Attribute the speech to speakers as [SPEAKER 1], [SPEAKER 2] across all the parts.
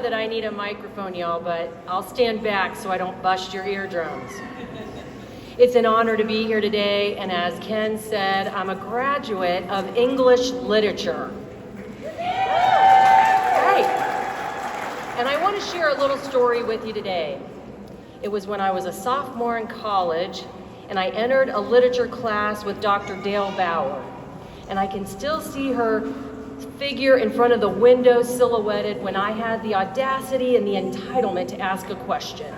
[SPEAKER 1] that I need a microphone, y'all, but I'll stand back so I don't bust your eardrums. It's an honor to be here today, and as Ken said, I'm a graduate of English literature. Right. And I want to share a little story with you today. It was when I was a sophomore in college, and I entered a literature class with Dr. Dale Bauer. And I can still see her figure in front of the window silhouetted when I had the audacity and the entitlement to ask a question.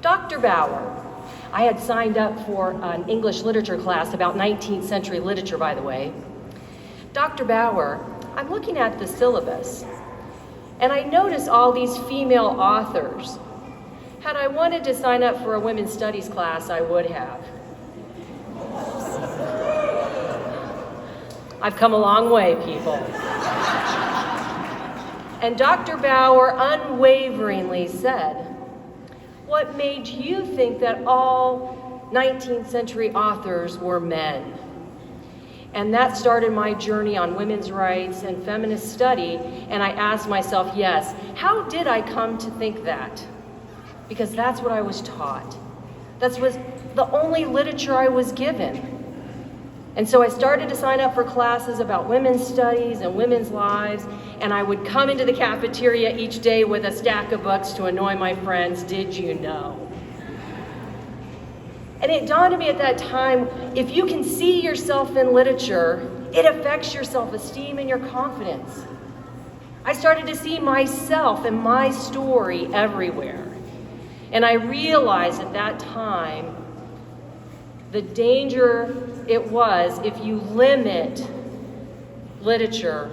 [SPEAKER 1] Dr. Bauer, I had signed up for an English literature class about 19th century literature, by the way. Dr. Bauer, I'm looking at the syllabus, and I notice all these female authors. Had I wanted to sign up for a women's studies class, I would have. I've come a long way, people. And Dr. Bauer unwaveringly said, "What made you think that all 19th century authors were men?" And that started my journey on women's rights and feminist study, and I asked myself, yes, how did I come to think that? Because that's what I was taught. That was the only literature I was given. And so I started to sign up for classes about women's studies and women's lives, and I would come into the cafeteria each day with a stack of books to annoy my friends. Did you know? And it dawned on me at that time, if you can see yourself in literature, it affects your self-esteem and your confidence. I started to see myself and my story everywhere. And I realized at that time the danger it was if you limit literature,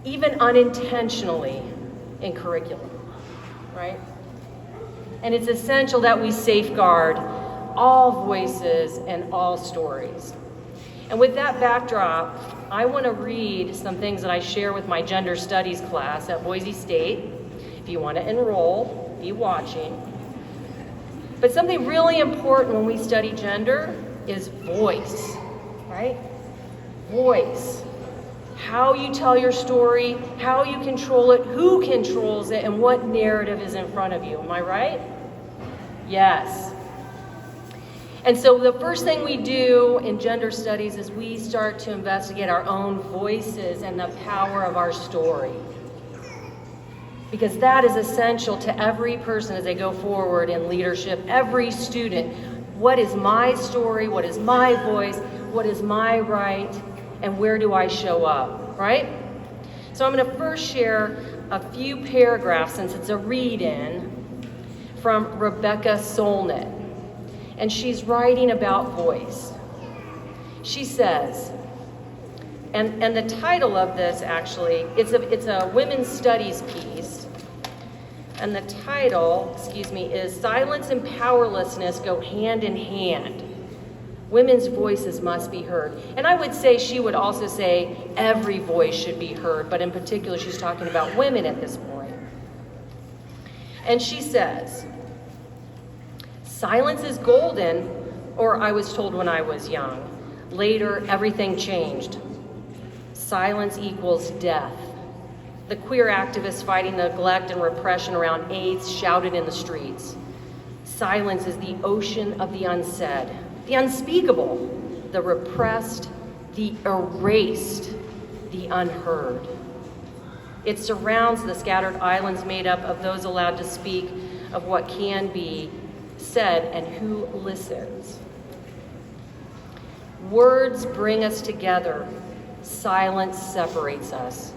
[SPEAKER 1] even unintentionally, in curriculum, right? And it's essential that we safeguard all voices and all stories. And with that backdrop, I want to read some things that I share with my gender studies class at Boise State. If you want to enroll, be watching. But something really important when we study gender is voice, right? Voice. How you tell your story, how you control it, who controls it, and what narrative is in front of you. Am I right? Yes. And so the first thing we do in gender studies is we start to investigate our own voices and the power of our story. Because that is essential to every person as they go forward in leadership, every student. What is my story? What is my voice? What is my right? And where do I show up, right? So I'm going to first share a few paragraphs, since it's a read-in, from Rebecca Solnit. And she's writing about voice. She says, and the title of this actually, it's a women's studies piece. And the title, is Silence and Powerlessness Go Hand in Hand. Women's voices must be heard. And I would say, she would also say, every voice should be heard, but in particular, she's talking about women at this point. And she says, silence is golden, or I was told when I was young. Later, everything changed. Silence equals death. The queer activists fighting the neglect and repression around AIDS shouted in the streets. Silence is the ocean of the unsaid, the unspeakable, the repressed, the erased, the unheard. It surrounds the scattered islands made up of those allowed to speak of what can be said and who listens. Words bring us together. Silence separates us,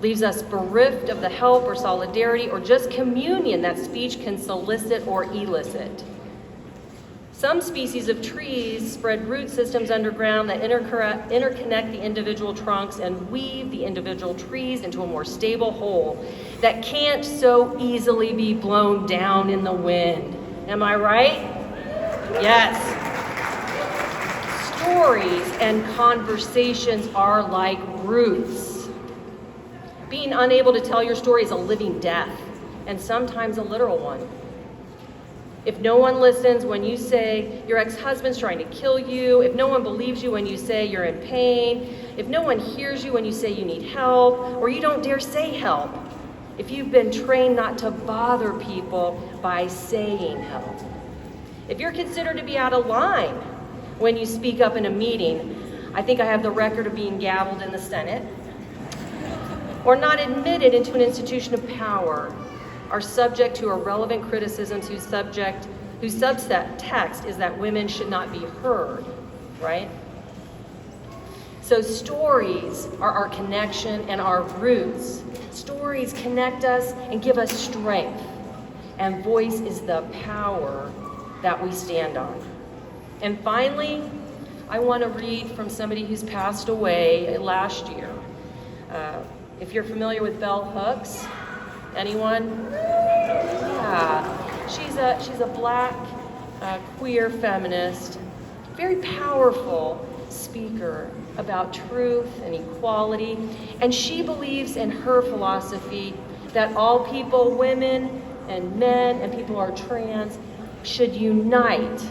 [SPEAKER 1] leaves us bereft of the help or solidarity or just communion that speech can solicit or elicit. Some species of trees spread root systems underground that interconnect the individual trunks and weave the individual trees into a more stable whole that can't so easily be blown down in the wind. Am I right? Yes. Stories and conversations are like roots. Being unable to tell your story is a living death, and sometimes a literal one. If no one listens when you say your ex-husband's trying to kill you, if no one believes you when you say you're in pain, if no one hears you when you say you need help, or you don't dare say help, if you've been trained not to bother people by saying help, if you're considered to be out of line when you speak up in a meeting, I think I have the record of being gavelled in the Senate, or not admitted into an institution of power, are subject to irrelevant criticisms whose subset text is that women should not be heard, right? So stories are our connection and our roots. Stories connect us and give us strength, and voice is the power that we stand on. And finally, I want to read from somebody who's passed away last year. If you're familiar with Bell Hooks, anyone? Yeah, she's a black queer feminist, very powerful speaker about truth and equality, and she believes in her philosophy that all people, women and men and people who are trans, should unite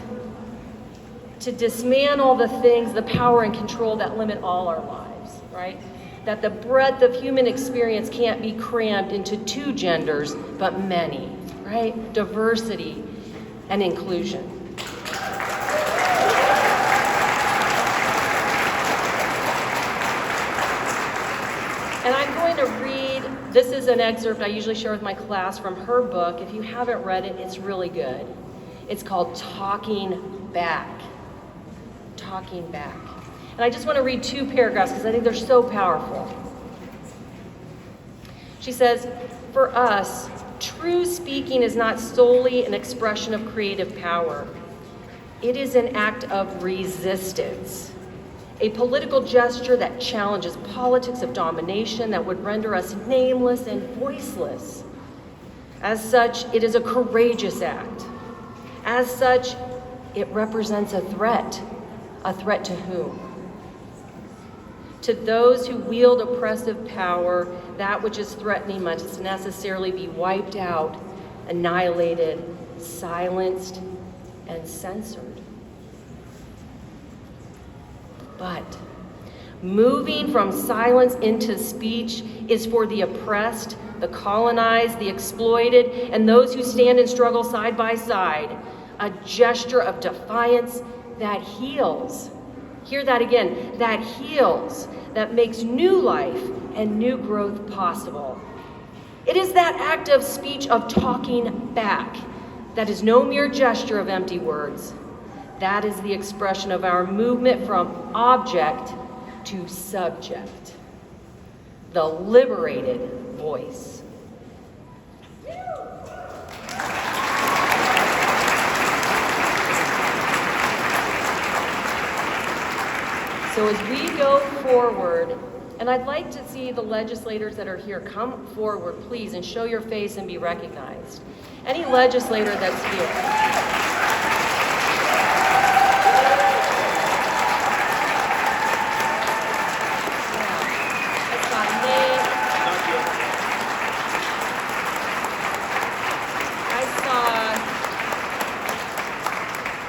[SPEAKER 1] to dismantle the things, the power and control that limit all our lives, right? That the breadth of human experience can't be crammed into two genders, but many, right? Diversity and inclusion. And I'm going to read, this is an excerpt I usually share with my class from her book. If you haven't read it, it's really good. It's called Talking Back. Talking Back. And I just want to read two paragraphs because I think they're so powerful. She says, for us, true speaking is not solely an expression of creative power. It is an act of resistance, a political gesture that challenges politics of domination that would render us nameless and voiceless. As such, it is a courageous act. As such, it represents a threat. A threat to whom? To those who wield oppressive power, that which is threatening must necessarily be wiped out, annihilated, silenced, and censored. But moving from silence into speech is for the oppressed, the colonized, the exploited, and those who stand and struggle side by side, a gesture of defiance that heals. Hear that again, that heals, that makes new life and new growth possible. It is that act of speech of talking back that is no mere gesture of empty words. That is the expression of our movement from object to subject, the liberated voice. So as we go forward, and I'd like to see the legislators that are here come forward, please, and show your face and be recognized. Any legislator that's here.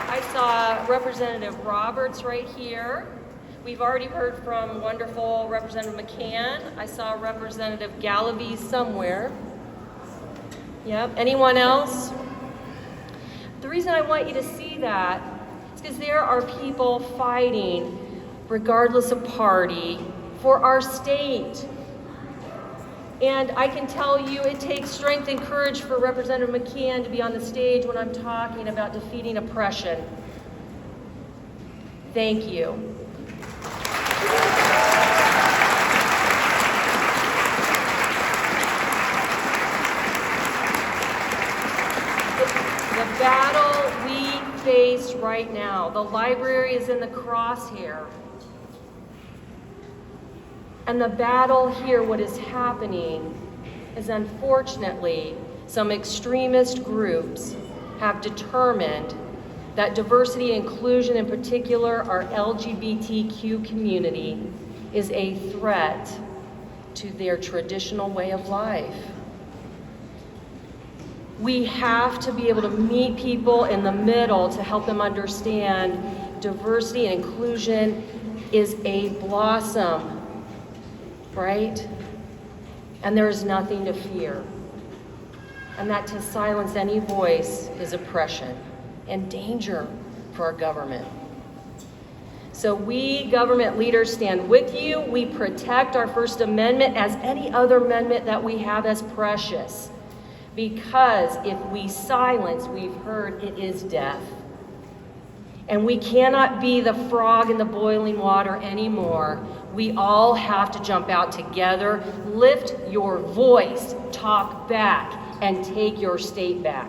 [SPEAKER 1] I saw Representative Roberts right here. We've already heard from wonderful Representative McCann. I saw Representative Galaviz somewhere. Yep. Anyone else? The reason I want you to see that is because there are people fighting, regardless of party, for our state. And I can tell you it takes strength and courage for Representative McCann to be on the stage when I'm talking about defeating oppression. Thank you. The battle we face right now, the library is in the crosshair. And the battle here, what is happening is, unfortunately, some extremist groups have determined that diversity and inclusion, in particular our LGBTQ community, is a threat to their traditional way of life. We have to be able to meet people in the middle to help them understand diversity and inclusion is a blossom, right? And there's nothing to fear. And that to silence any voice is oppression and danger for our government. So we government leaders stand with you. We protect our First Amendment as any other amendment that we have as precious. Because if we silence, we've heard, it is death. And we cannot be the frog in the boiling water anymore. We all have to jump out together, lift your voice, talk back, and take your state back.